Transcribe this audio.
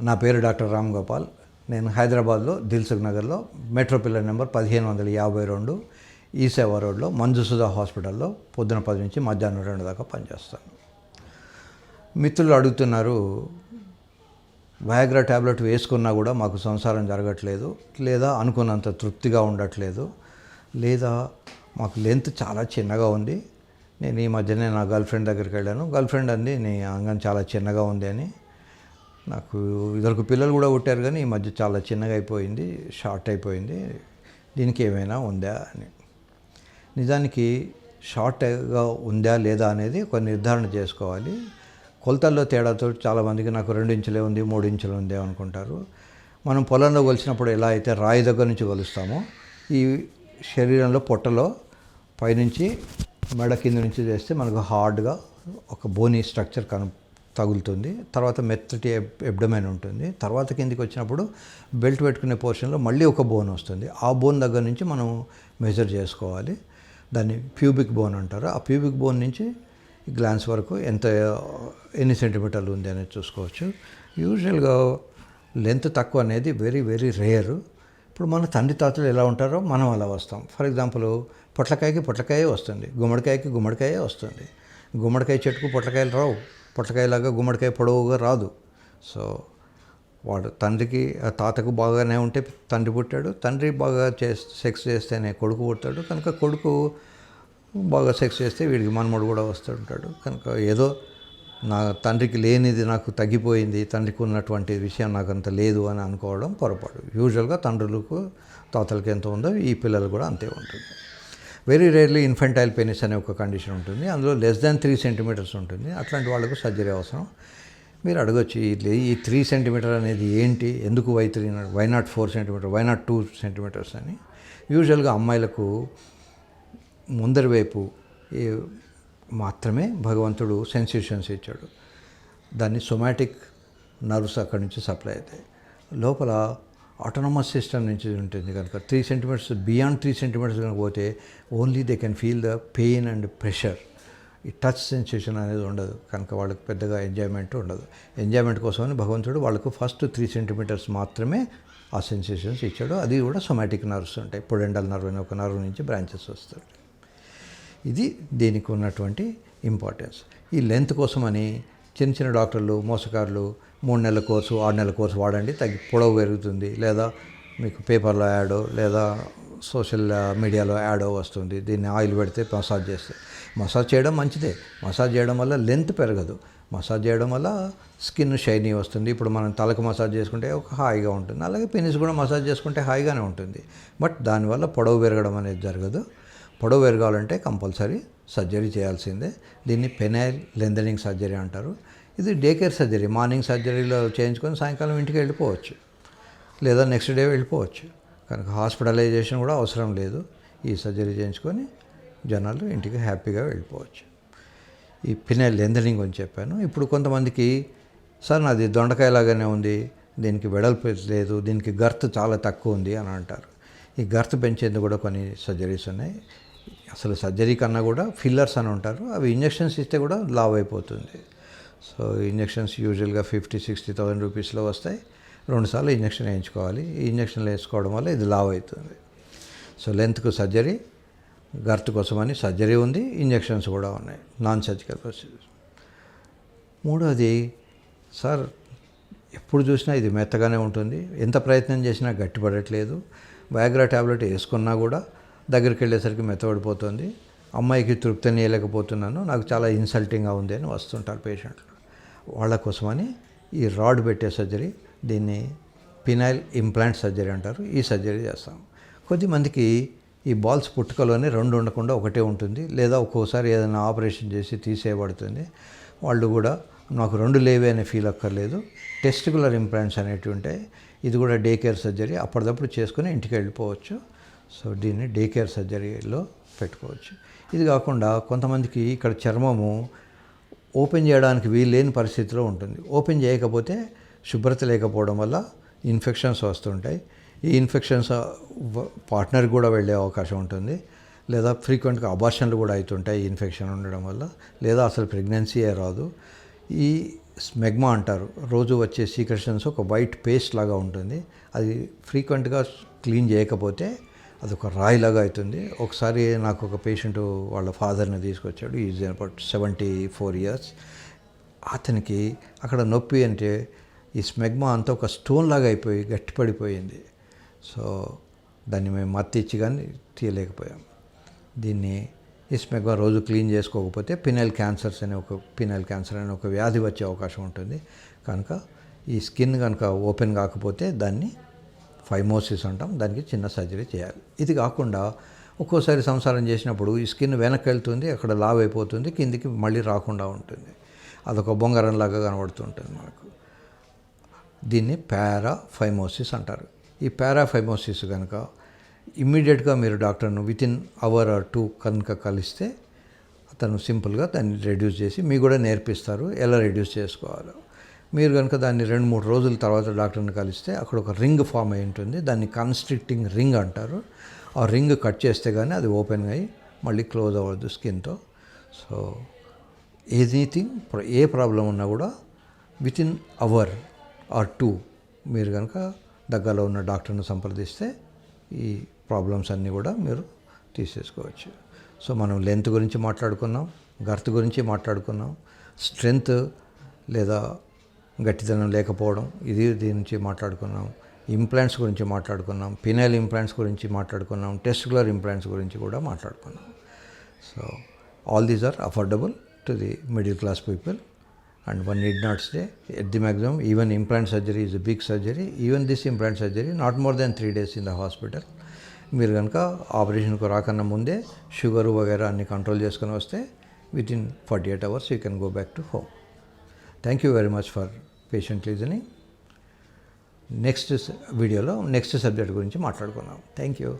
నా పేరు డాక్టర్ రామ్ గోపాల్. నేను హైదరాబాద్లో దిల్సుఖ్ నగర్లో మెట్రో పిల్లర్ నెంబర్ 1552 ఈ సేవా రోడ్లో మంజుసుధా హాస్పిటల్లో పొద్దున 10 నుంచి మధ్యాహ్నం 2 దాకా పనిచేస్తాను. మిత్రులు అడుగుతున్నారు, వయాగ్రా ట్యాబ్లెట్ వేసుకున్నా కూడా మాకు సంసారం జరగట్లేదు, లేదా అనుకున్నంత తృప్తిగా ఉండట్లేదు, లేదా మాకు లెంత్ చాలా చిన్నగా ఉంది. నేను ఈ మధ్యనే నా గర్ల్ ఫ్రెండ్ దగ్గరికి వెళ్ళాను. గర్ల్ ఫ్రెండ్ అంది నీ అంగం చాలా చిన్నగా ఉంది అని. నాకు ఇద్దరు పిల్లలు కూడా పుట్టారు, కానీ ఈ మధ్య చాలా చిన్నగా అయిపోయింది, షార్ట్ అయిపోయింది, దీనికి ఏమైనా ఉందా అని. నిజానికి షార్ట్గా ఉందా లేదా అనేది ఒక నిర్ధారణ చేసుకోవాలి. కొలతల్లో తేడాతో చాలామందికి నాకు 2 ఇంచులే ఉంది, 3 ఇంచులు ఉంది అనుకుంటారు. మనం పొలంలో కొలిచినప్పుడు ఎలా అయితే రాయి దగ్గర నుంచి కొలుస్తామో, ఈ శరీరంలో పొట్టలో పైనుంచి మెడ కింద నుంచి చేస్తే మనకు హార్డ్గా ఒక బోనీ స్ట్రక్చర్ తగులుతుంది. తర్వాత మెత్తటి ఎబ్డమైన్ ఉంటుంది. తర్వాత కిందికి వచ్చినప్పుడు బెల్ట్ పెట్టుకునే పోర్షన్లో మళ్ళీ ఒక బోన్ వస్తుంది. ఆ బోన్ దగ్గర నుంచి మనం మెజర్ చేసుకోవాలి. దాన్ని ప్యూబిక్ బోన్ అంటారు. ఆ ప్యూబిక్ బోన్ నుంచి గ్లాన్స్ వరకు ఎన్ని సెంటీమీటర్లు ఉంది అనేది చూసుకోవచ్చు. యూజువల్గా లెంత్ తక్కువ అనేది వెరీ వెరీ రేరు. ఇప్పుడు మన తండ్రి తాతలు ఎలా ఉంటారో మనం అలా వస్తాం. ఫర్ ఎగ్జాంపుల్, పొట్లకాయకి పొట్లకాయే వస్తుంది, గుమ్మడికాయకి గుమ్మడికాయే వస్తుంది. గుమ్మడికాయ చెట్టుకు పొట్లకాయలు రావు, పొట్లకాయలాగా గుమ్మడికాయ పొడవుగా రాదు. సో వాడు తాతకు బాగానే ఉంటే తండ్రి పుట్టాడు, తండ్రి బాగా సెక్స్ చేస్తేనే కొడుకు పుట్టాడు, కనుక కొడుకు బాగా సెక్స్ చేస్తే వీడికి మనమడు కూడా వస్తుంటాడు. కనుక ఏదో నా తండ్రికి లేనిది నాకు తగ్గిపోయింది, తండ్రికి ఉన్నటువంటి విషయం నాకు అంత లేదు అని అనుకోవడం పొరపాటు. యూజువల్గా తండ్రులకు తాతలకి ఎంత ఉందో ఈ పిల్లలు కూడా అంతే ఉంటుంది. వెరీ రేర్లీ ఇన్ఫెంటైల్ పెనిస్ అనే ఒక కండిషన్ ఉంటుంది. అందులో లెస్ దాన్ 3 సెంటీమీటర్స్ ఉంటుంది. అట్లాంటి వాళ్ళకు సర్జరీ అవసరం. మీరు అడగొచ్చు, ఈ 3 సెంటీమీటర్ అనేది ఏంటి, ఎందుకు why not 4 centimetre, why not 2 centimetres అని. యూజువల్గా అమ్మాయిలకు ముందరి వైపు మాత్రమే భగవంతుడు సెన్సేషన్స్ ఇచ్చాడు. దాన్ని సొమాటిక్ నర్వ్స్ అక్కడి నుంచి సప్లై అవుతాయి. లోపల ఆటోనమస్ సిస్టమ్ నుంచి ఉంటుంది కనుక 3 సెంటీమీటర్స్ బియాండ్ 3 సెంటీమీటర్స్ కనుక పోతే only they can feel the pain and pressure. ఈ టచ్ సెన్సేషన్ అనేది ఉండదు, కనుక వాళ్ళకి పెద్దగా ఎంజాయ్మెంట్ ఉండదు. ఎంజాయ్మెంట్ కోసమని భగవంతుడు వాళ్ళకు ఫస్ట్ 3 సెంటీమీటర్స్ మాత్రమే ఆ సెన్సేషన్స్ ఇచ్చాడు. అది కూడా సొమాటిక్ నర్వ్స్ ఉంటాయి. పొడెండల్ నర్వ్ అనే ఒక నర్వ్ నుంచి బ్రాంచెస్ వస్తాయి. ఇది దీనికి ఉన్నటువంటి ఇంపార్టెన్స్. ఈ లెంత్ కోసమని చిన్న చిన్న డాక్టర్లు, మోసకారులు 3 నెలల కోర్సు, 6 నెలల కోర్సు వాడండి, పొడవు పెరుగుతుంది, లేదా మీకు పేపర్లో యాడో లేదా సోషల్ మీడియాలో యాడో వస్తుంది, దీన్ని ఆయిల్ పెడితే మసాజ్ చేస్తే. మసాజ్ చేయడం మంచిదే, మసాజ్ చేయడం వల్ల లెంత్ పెరగదు. మసాజ్ చేయడం వల్ల స్కిన్ షైనీ వస్తుంది. ఇప్పుడు మనం తలకు మసాజ్ చేసుకుంటే ఒక హాయిగా ఉంటుంది, అలాగే పెనిస్ కూడా మసాజ్ చేసుకుంటే హాయిగానే ఉంటుంది. బట్ దానివల్ల పొడవు పెరగడం అనేది జరగదు. పొడవు పెరగాలంటే కంపల్సరీ సర్జరీ చేయాల్సిందే. దీన్ని పెనైల్ లెంథనింగ్ సర్జరీ అంటారు. ఇది డే కేర్ సర్జరీ. మార్నింగ్ సర్జరీలో చేయించుకొని సాయంకాలం ఇంటికి వెళ్ళిపోవచ్చు, లేదా నెక్స్ట్ డే వెళ్ళిపోవచ్చు. కనుక హాస్పిటలైజేషన్ కూడా అవసరం లేదు. ఈ సర్జరీ చేయించుకొని జనాలు ఇంటికి హ్యాపీగా వెళ్ళిపోవచ్చు. ఈ పెనైల్ లెంథనింగ్ అని చెప్పాను. ఇప్పుడు కొంతమందికి, సార్ నాది దొండకాయలాగానే ఉంది, దీనికి వెడల్పు లేదు, దీనికి గర్త్ చాలా తక్కువ ఉంది అని అంటారు. ఈ గర్త్ పెంచేందుకు కూడా కొన్ని సర్జరీస్ ఉన్నాయి. అసలు సర్జరీ కన్నా కూడా ఫిల్లర్స్ అని ఉంటారు, అవి ఇంజెక్షన్స్ ఇస్తే కూడా లావ్ అయిపోతుంది. సో ఇంజెక్షన్స్ యూజువల్గా 50,000-60,000 రూపీస్లో వస్తాయి. 2 సార్లు ఇంజెక్షన్ వేయించుకోవాలి. ఈ ఇంజెక్షన్లు వేసుకోవడం వల్ల ఇది లావ్ అవుతుంది. సో లెంత్కు సర్జరీ, గర్త్ కోసమని సర్జరీ ఉంది, ఇంజెక్షన్స్ కూడా ఉన్నాయి, నాన్ సర్జికల్ ప్రొసీజర్. మూడోది, సార్ ఎప్పుడు చూసినా ఇది మెత్తగానే ఉంటుంది, ఎంత ప్రయత్నం చేసినా గట్టిపడట్లేదు, వయాగ్రా ట్యాబ్లెట్ వేసుకున్నా కూడా దగ్గరికి వెళ్ళేసరికి మెత్తబడిపోతుంది, అమ్మాయికి తృప్తిని వేయలేకపోతున్నాను, నాకు చాలా ఇన్సల్టింగ్గా ఉంది అని వస్తుంటారు పేషెంట్లు. వాళ్ళ కోసమని ఈ రాడ్ పెట్టే సర్జరీ, దీన్ని పినైల్ ఇంప్లాంట్ సర్జరీ అంటారు. ఈ సర్జరీ చేస్తాం. కొద్దిమందికి ఈ బాల్స్ పుట్టుకలోనే 2 ఉండకుండా ఒకటే ఉంటుంది, లేదా ఒక్కోసారి ఏదైనా ఆపరేషన్ చేసి తీసేయబడుతుంది. వాళ్ళు కూడా నాకు 2 లేవే అనే ఫీల్ అక్కర్లేదు. టెస్టికులర్ ఇంప్లాంట్స్ అనేటివి ఉంటాయి. ఇది కూడా డే కేర్ సర్జరీ, అప్పటిదప్పుడు చేసుకుని ఇంటికి వెళ్ళిపోవచ్చు. సో దీన్ని డే కేర్ సర్జరీలో పెట్టుకోవచ్చు. ఇది కాకుండా కొంతమందికి ఇక్కడ చర్మము ఓపెన్ చేయడానికి వీల్లేని పరిస్థితిలో ఉంటుంది. ఓపెన్ చేయకపోతే శుభ్రత లేకపోవడం వల్ల ఇన్ఫెక్షన్స్ వస్తుంటాయి. ఈ ఇన్ఫెక్షన్స్ పార్ట్నర్కి కూడా వెళ్ళే అవకాశం ఉంటుంది, లేదా ఫ్రీక్వెంట్గా అబార్షన్లు కూడా అవుతుంటాయి ఇన్ఫెక్షన్ ఉండడం వల్ల, లేదా అసలు ప్రెగ్నెన్సీయే రాదు. ఈ స్మెగ్మా అంటారు. రోజు వచ్చే సీక్రెషన్స్ ఒక వైట్ పేస్ట్ లాగా ఉంటుంది. అది ఫ్రీక్వెంట్గా క్లీన్ చేయకపోతే అదొక రాయిలాగా అవుతుంది. ఒకసారి నాకు ఒక పేషెంట్ వాళ్ళ ఫాదర్ని తీసుకొచ్చాడు. Is about 74 years. అతనికి అక్కడ నొప్పి అంటే ఈ స్మెగ్మా అంతా ఒక స్టోన్ లాగా అయిపోయి గట్టిపడిపోయింది. సో దాన్ని మేము మత్తి ఇచ్చి కానీ తీయలేకపోయాం. దీన్ని ఈ స్మెగ్మా రోజు క్లీన్ చేసుకోకపోతే పినల్ క్యాన్సర్ అనే ఒక వ్యాధి వచ్చే అవకాశం ఉంటుంది. కనుక ఈ స్కిన్ కనుక ఓపెన్ కాకపోతే దాన్ని ఫైమోసిస్ అంటాం. దానికి చిన్న సర్జరీ చేయాలి. ఇది కాకుండా ఒక్కోసారి సంసారం చేసినప్పుడు ఈ స్కిన్ వెనక్కి వెళ్తుంది, అక్కడ లావ్ అయిపోతుంది, కిందికి మళ్ళీ రాకుండా ఉంటుంది. అదొక బొంగరంలాగా కనబడుతుంటుంది మనకు. దీన్ని పారాఫైమోసిస్ అంటారు. ఈ పారాఫైమోసిస్ కనుక ఇమ్మీడియట్గా మీరు డాక్టర్ను వితిన్ అవర్ ఆర్ 2 కనుక కలిస్తే అతను సింపుల్గా దాన్ని రెడ్యూస్ చేసి మీకు కూడా నేర్పిస్తారు ఎలా రెడ్యూస్ చేసుకోవాలో. మీరు కనుక దాన్ని 2-3 రోజుల తర్వాత డాక్టర్ని కలిస్తే అక్కడ ఒక రింగ్ ఫామ్ అయి ఉంటుంది. దాన్ని కన్స్ట్రిక్టింగ్ రింగ్ అంటారు. ఆ రింగ్ కట్ చేస్తే కానీ అది ఓపెన్ అయ్యి మళ్ళీ క్లోజ్ అవ్వదు స్కిన్తో. సో ఎనీథింగ్, ఏ ప్రాబ్లం ఉన్నా కూడా వితిన్ అవర్ ఆర్ 2 మీరు కనుక దగ్గరలో ఉన్న డాక్టర్ని సంప్రదిస్తే ఈ ప్రాబ్లమ్స్ అన్నీ కూడా మీరు తీసేసుకోవచ్చు. సో మనం లెంత్ గురించి మాట్లాడుకున్నాం, గర్త్ గురించి మాట్లాడుకున్నాం, స్ట్రెంగ్త్ లేదా గట్టిదనం లేకపోవడం దీని నుంచి మాట్లాడుకున్నాం, ఇంప్లాంట్స్ గురించి మాట్లాడుకున్నాం, పినల్ ఇంప్లాంట్స్ గురించి మాట్లాడుకున్నాం, టెస్టికులర్ ఇంప్లాంట్స్ గురించి కూడా మాట్లాడుకున్నాం. So all these are affordable to the middle class people and one need not stay at the maximum. Even implant surgery is a big surgery. Even this implant surgery not more than 3 days in the hospital. మీరు కనుక ఆపరేషన్కు రాకన్నా ముందే sugar వగైరా అన్ని control చేసుకొని వస్తే within 48 hours you can go back to home. Thank you very much for patient listening. Next వీడియోలో next subject గురించి మాట్లాడుకుందాం. Thank you.